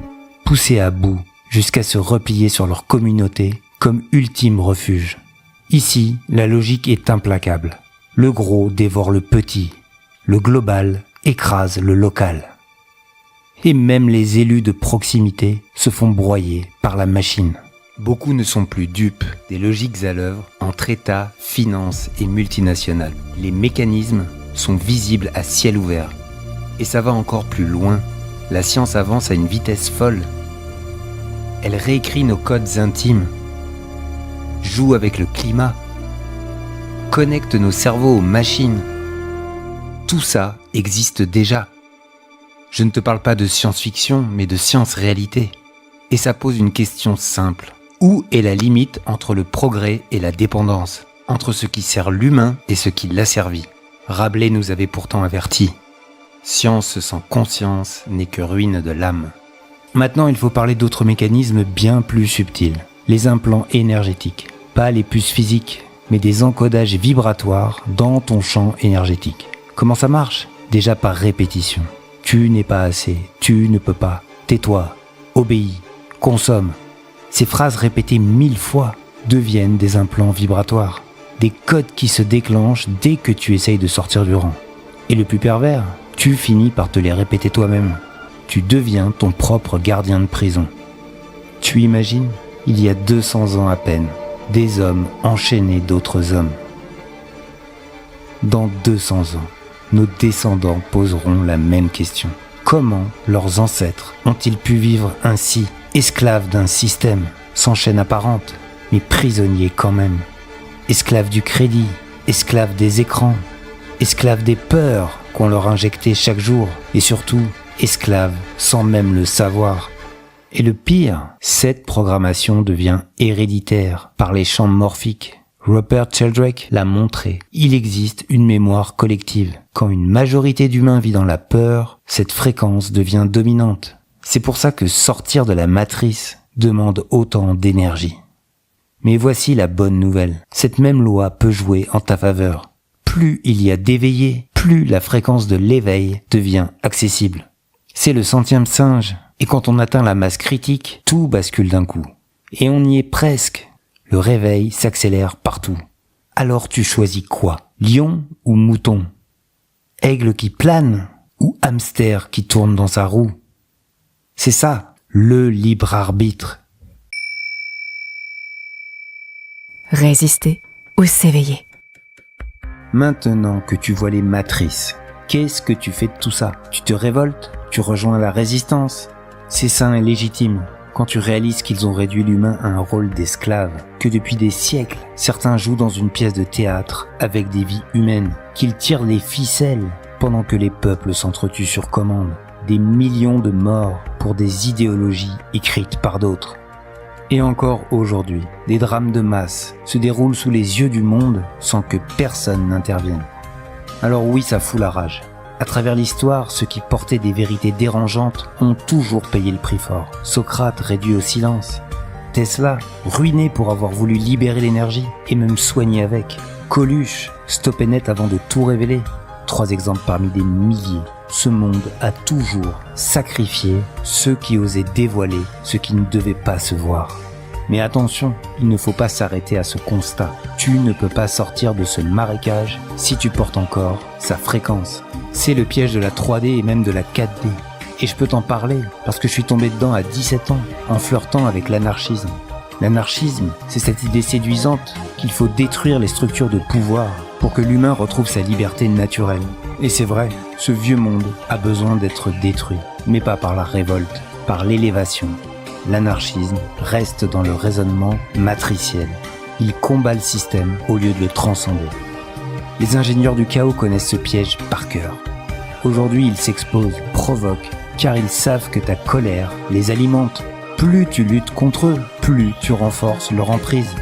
poussés à bout jusqu'à se replier sur leur communauté comme ultime refuge. Ici, la logique est implacable. Le gros dévore le petit, le global écrase le local. Et même les élus de proximité se font broyer par la machine. Beaucoup ne sont plus dupes des logiques à l'œuvre entre États, finances et multinationales. Les mécanismes sont visibles à ciel ouvert. Et ça va encore plus loin. La science avance à une vitesse folle. Elle réécrit nos codes intimes, joue avec le climat, connecte nos cerveaux aux machines. Tout ça existe déjà. Je ne te parle pas de science-fiction, mais de science-réalité. Et ça pose une question simple. Où est la limite entre le progrès et la dépendance, entre ce qui sert l'humain et ce qui l'asservit? Rabelais nous avait pourtant avertis. Science sans conscience n'est que ruine de l'âme. Maintenant, il faut parler d'autres mécanismes bien plus subtils. Les implants énergétiques. Pas les puces physiques, mais des encodages vibratoires dans ton champ énergétique. Comment ça marche? Déjà par répétition. Tu n'es pas assez, tu ne peux pas, tais-toi, obéis, consomme. Ces phrases répétées 1000 fois deviennent des implants vibratoires. Des codes qui se déclenchent dès que tu essayes de sortir du rang. Et le plus pervers, tu finis par te les répéter toi-même. Tu deviens ton propre gardien de prison. Tu imagines, il y a 200 ans à peine, des hommes enchaînaient d'autres hommes. Dans 200 ans, nos descendants poseront la même question. Comment leurs ancêtres ont-ils pu vivre ainsi, esclaves d'un système, sans chaîne apparente, mais prisonniers quand même? Esclaves du crédit, esclaves des écrans, esclaves des peurs qu'on leur injectait chaque jour, et surtout, esclaves sans même le savoir. Et le pire, cette programmation devient héréditaire par les champs morphiques. Rupert Sheldrake l'a montré. Il existe une mémoire collective. Quand une majorité d'humains vit dans la peur, cette fréquence devient dominante. C'est pour ça que sortir de la matrice demande autant d'énergie. Mais voici la bonne nouvelle. Cette même loi peut jouer en ta faveur. Plus il y a d'éveillés, plus la fréquence de l'éveil devient accessible. C'est le centième singe. Et quand on atteint la masse critique, tout bascule d'un coup. Et on y est presque. Le réveil s'accélère partout. Alors tu choisis quoi? Lion ou mouton? Aigle qui plane ou hamster qui tourne dans sa roue? C'est ça, le libre arbitre. Résister ou s'éveiller. Maintenant que tu vois les matrices, qu'est-ce que tu fais de tout ça? Tu te révoltes? Tu rejoins la résistance? C'est sain et légitime. Quand tu réalises qu'ils ont réduit l'humain à un rôle d'esclave, que depuis des siècles, certains jouent dans une pièce de théâtre avec des vies humaines, qu'ils tirent les ficelles pendant que les peuples s'entretuent sur commande, des millions de morts pour des idéologies écrites par d'autres. Et encore aujourd'hui, des drames de masse se déroulent sous les yeux du monde sans que personne n'intervienne. Alors oui, ça fout la rage. À travers l'histoire, ceux qui portaient des vérités dérangeantes ont toujours payé le prix fort. Socrate réduit au silence. Tesla, ruiné pour avoir voulu libérer l'énergie et même soigner avec. Coluche, stoppé net avant de tout révéler. 3 exemples parmi des milliers. Ce monde a toujours sacrifié ceux qui osaient dévoiler ce qui ne devait pas se voir. Mais attention, il ne faut pas s'arrêter à ce constat. Tu ne peux pas sortir de ce marécage si tu portes encore sa fréquence. C'est le piège de la 3D et même de la 4D. Et je peux t'en parler parce que je suis tombé dedans à 17 ans en flirtant avec l'anarchisme. L'anarchisme, c'est cette idée séduisante qu'il faut détruire les structures de pouvoir pour que l'humain retrouve sa liberté naturelle. Et c'est vrai, ce vieux monde a besoin d'être détruit, mais pas par la révolte, par l'élévation. L'anarchisme reste dans le raisonnement matriciel. Il combat le système au lieu de le transcender. Les ingénieurs du chaos connaissent ce piège par cœur. Aujourd'hui, ils s'exposent, provoquent, car ils savent que ta colère les alimente. Plus tu luttes contre eux, plus tu renforces leur emprise.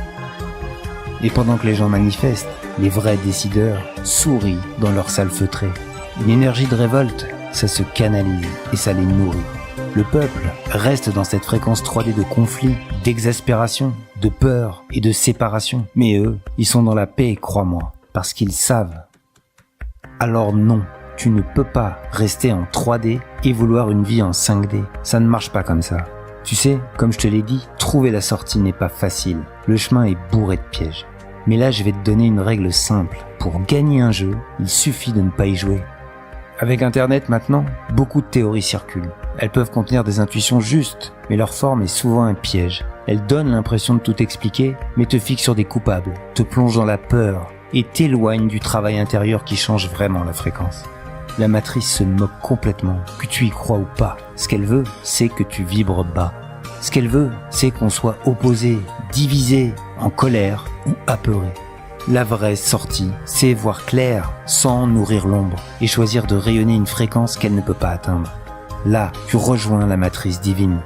Et pendant que les gens manifestent, les vrais décideurs sourient dans leur salle feutrée. Une énergie de révolte, ça se canalise et ça les nourrit. Le peuple reste dans cette fréquence 3D de conflit, d'exaspération, de peur et de séparation. Mais eux, ils sont dans la paix, crois-moi, parce qu'ils savent. Alors non, tu ne peux pas rester en 3D et vouloir une vie en 5D. Ça ne marche pas comme ça. Tu sais, comme je te l'ai dit, trouver la sortie n'est pas facile. Le chemin est bourré de pièges. Mais là, je vais te donner une règle simple. Pour gagner un jeu, il suffit de ne pas y jouer. Avec Internet maintenant, beaucoup de théories circulent. Elles peuvent contenir des intuitions justes, mais leur forme est souvent un piège. Elles donnent l'impression de tout expliquer, mais te fixent sur des coupables, te plongent dans la peur et t'éloignent du travail intérieur qui change vraiment la fréquence. La matrice se moque complètement, que tu y crois ou pas. Ce qu'elle veut, c'est que tu vibres bas. Ce qu'elle veut, c'est qu'on soit opposé, divisé, en colère ou apeuré. La vraie sortie, c'est voir clair sans nourrir l'ombre et choisir de rayonner une fréquence qu'elle ne peut pas atteindre. Là, tu rejoins la matrice divine.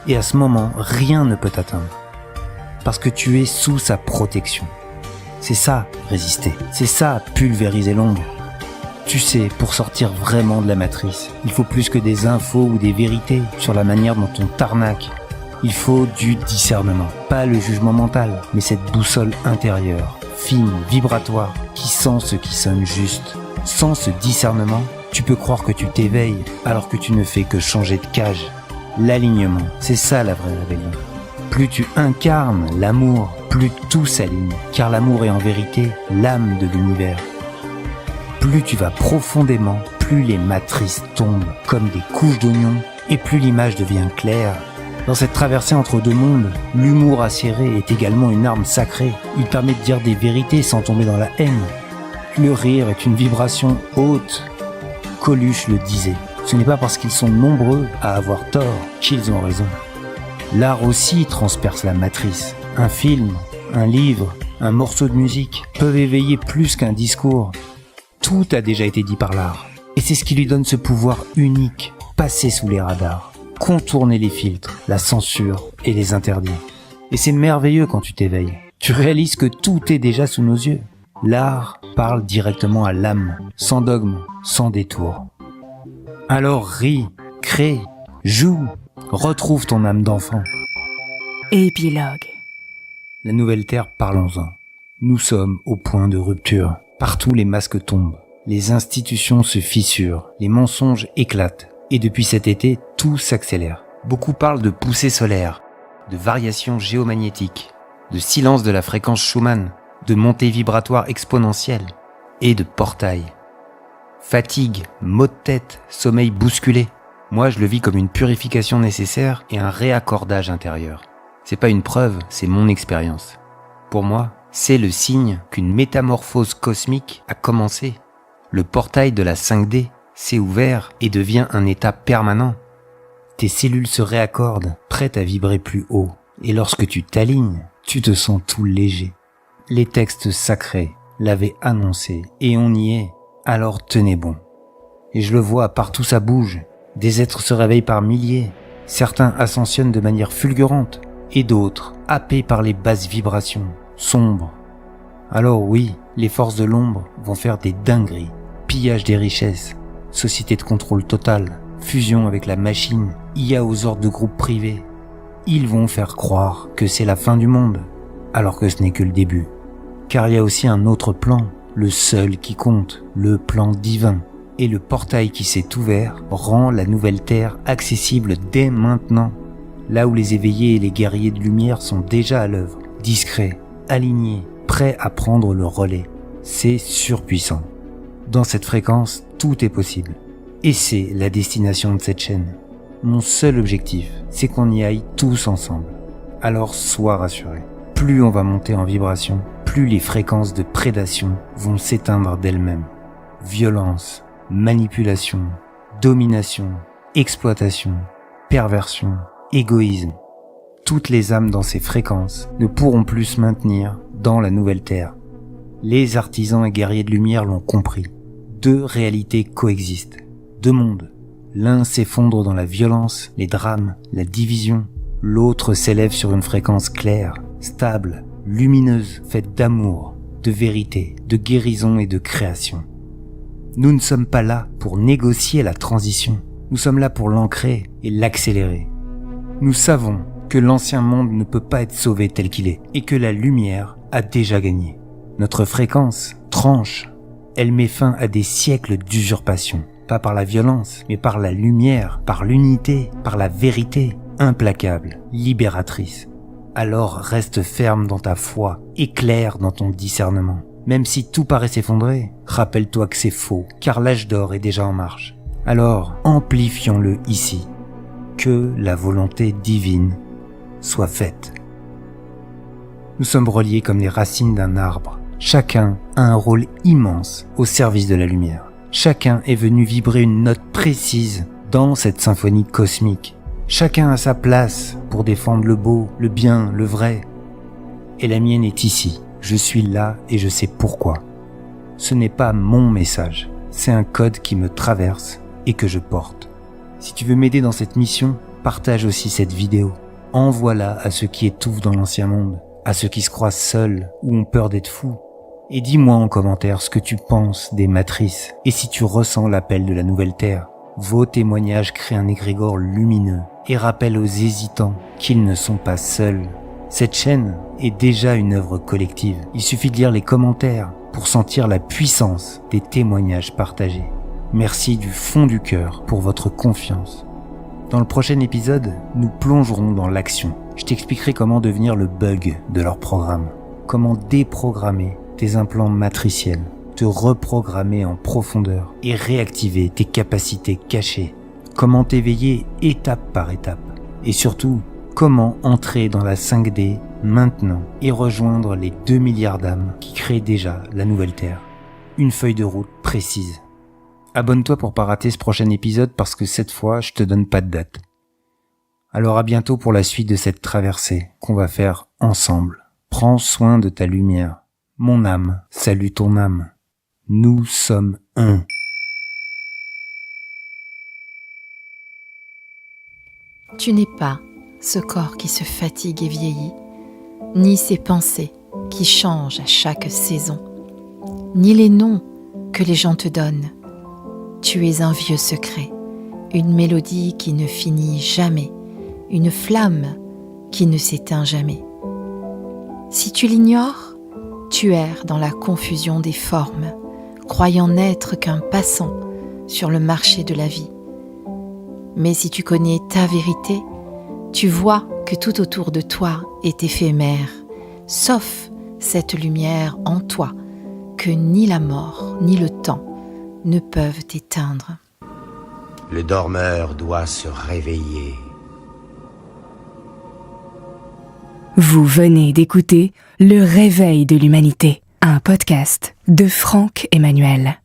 Et à ce moment, rien ne peut t'atteindre. Parce que tu es sous sa protection. C'est ça, résister. C'est ça, pulvériser l'ombre. Tu sais, pour sortir vraiment de la matrice, il faut plus que des infos ou des vérités sur la manière dont on t'arnaque. Il faut du discernement. Pas le jugement mental, mais cette boussole intérieure, fine, vibratoire, qui sent ce qui sonne juste. Sans ce discernement, tu peux croire que tu t'éveilles alors que tu ne fais que changer de cage. L'alignement, c'est ça la vraie rébellion. Plus tu incarnes l'amour, plus tout s'aligne, car l'amour est en vérité l'âme de l'univers. Plus tu vas profondément, plus les matrices tombent comme des couches d'oignons et plus l'image devient claire. Dans cette traversée entre deux mondes, l'humour acéré est également une arme sacrée. Il permet de dire des vérités sans tomber dans la haine. Le rire est une vibration haute. Coluche le disait. Ce n'est pas parce qu'ils sont nombreux à avoir tort qu'ils ont raison. L'art aussi transperce la matrice. Un film, un livre, un morceau de musique peuvent éveiller plus qu'un discours. Tout a déjà été dit par l'art. Et c'est ce qui lui donne ce pouvoir unique, passer sous les radars, contourner les filtres, la censure et les interdits. Et c'est merveilleux quand tu t'éveilles. Tu réalises que tout est déjà sous nos yeux. L'art parle directement à l'âme, sans dogme, sans détour. Alors ris, crée, joue, retrouve ton âme d'enfant. Épilogue. La nouvelle terre, parlons-en. Nous sommes au point de rupture. Partout les masques tombent, les institutions se fissurent, les mensonges éclatent. Et depuis cet été, tout s'accélère. Beaucoup parlent de poussée solaire, de variations géomagnétiques, de silence de la fréquence Schumann, de montée vibratoire exponentielle et de portail. Fatigue, maux de tête, sommeil bousculé. Moi, je le vis comme une purification nécessaire et un réaccordage intérieur. C'est pas une preuve, c'est mon expérience. Pour moi, c'est le signe qu'une métamorphose cosmique a commencé. Le portail de la 5D s'est ouvert et devient un état permanent. Tes cellules se réaccordent, prêtes à vibrer plus haut. Et lorsque tu t'alignes, tu te sens tout léger. Les textes sacrés l'avaient annoncé et on y est. Alors tenez bon. Et je le vois, partout ça bouge. Des êtres se réveillent par milliers. Certains ascensionnent de manière fulgurante. Et d'autres, happés par les basses vibrations, sombres. Alors oui, les forces de l'ombre vont faire des dingueries. Pillage des richesses, société de contrôle total, fusion avec la machine, IA aux ordres de groupes privés. Ils vont faire croire que c'est la fin du monde, alors que ce n'est que le début. Car il y a aussi un autre plan, le seul qui compte, le plan divin. Et le portail qui s'est ouvert rend la nouvelle terre accessible dès maintenant. Là où les éveillés et les guerriers de lumière sont déjà à l'œuvre, discrets, alignés, prêts à prendre le relais. C'est surpuissant. Dans cette fréquence, tout est possible. Et c'est la destination de cette chaîne. Mon seul objectif, c'est qu'on y aille tous ensemble. Alors sois rassuré. Plus on va monter en vibration, plus les fréquences de prédation vont s'éteindre d'elles-mêmes. Violence, manipulation, domination, exploitation, perversion, égoïsme. Toutes les âmes dans ces fréquences ne pourront plus se maintenir dans la nouvelle terre. Les artisans et guerriers de lumière l'ont compris. Deux réalités coexistent. Deux mondes. L'un s'effondre dans la violence, les drames, la division. L'autre s'élève sur une fréquence claire, stable, lumineuse, faite d'amour, de vérité, de guérison et de création. Nous ne sommes pas là pour négocier la transition. Nous sommes là pour l'ancrer et l'accélérer. Nous savons que l'ancien monde ne peut pas être sauvé tel qu'il est et que la lumière a déjà gagné. Notre fréquence tranche. Elle met fin à des siècles d'usurpation. Pas par la violence, mais par la lumière, par l'unité, par la vérité, implacable, libératrice. Alors reste ferme dans ta foi, éclaire dans ton discernement. Même si tout paraît s'effondrer, rappelle-toi que c'est faux, car l'âge d'or est déjà en marche. Alors, amplifions-le ici. que la volonté divine soit faite. Nous sommes reliés comme les racines d'un arbre. Chacun a un rôle immense au service de la lumière. Chacun est venu vibrer une note précise dans cette symphonie cosmique. Chacun a sa place pour défendre le beau, le bien, le vrai. Et la mienne est ici. Je suis là et je sais pourquoi. Ce n'est pas mon message, c'est un code qui me traverse et que je porte. Si tu veux m'aider dans cette mission, partage aussi cette vidéo. Envoie-la à ceux qui étouffent dans l'ancien monde, à ceux qui se croient seuls ou ont peur d'être fous. Et dis-moi en commentaire ce que tu penses des matrices et si tu ressens l'appel de la nouvelle Terre. Vos témoignages créent un égrégore lumineux et rappellent aux hésitants qu'ils ne sont pas seuls. Cette chaîne est déjà une œuvre collective. Il suffit de lire les commentaires pour sentir la puissance des témoignages partagés. Merci du fond du cœur pour votre confiance. Dans le prochain épisode, nous plongerons dans l'action. Je t'expliquerai comment devenir le bug de leur programme, comment déprogrammer tes implants matriciels, te reprogrammer en profondeur et réactiver tes capacités cachées, comment t'éveiller étape par étape et surtout, comment entrer dans la 5D maintenant et rejoindre les 2 milliards d'âmes qui créent déjà la nouvelle Terre. Une feuille de route précise. Abonne-toi pour pas rater ce prochain épisode parce que cette fois, je te donne pas de date. Alors à bientôt pour la suite de cette traversée qu'on va faire ensemble. Prends soin de ta lumière. Mon âme salue ton âme. Nous sommes un. Tu n'es pas ce corps qui se fatigue et vieillit, ni ces pensées qui changent à chaque saison, ni les noms que les gens te donnent. Tu es un vieux secret, une mélodie qui ne finit jamais, une flamme qui ne s'éteint jamais. Si tu l'ignores, tu erres dans la confusion des formes, croyant n'être qu'un passant sur le marché de la vie. Mais si tu connais ta vérité, tu vois que tout autour de toi est éphémère, sauf cette lumière en toi que ni la mort ni le temps ne peuvent éteindre. Le dormeur doit se réveiller. Vous venez d'écouter Le Réveil de l'Humanité, un podcast de Franck Emmanuel.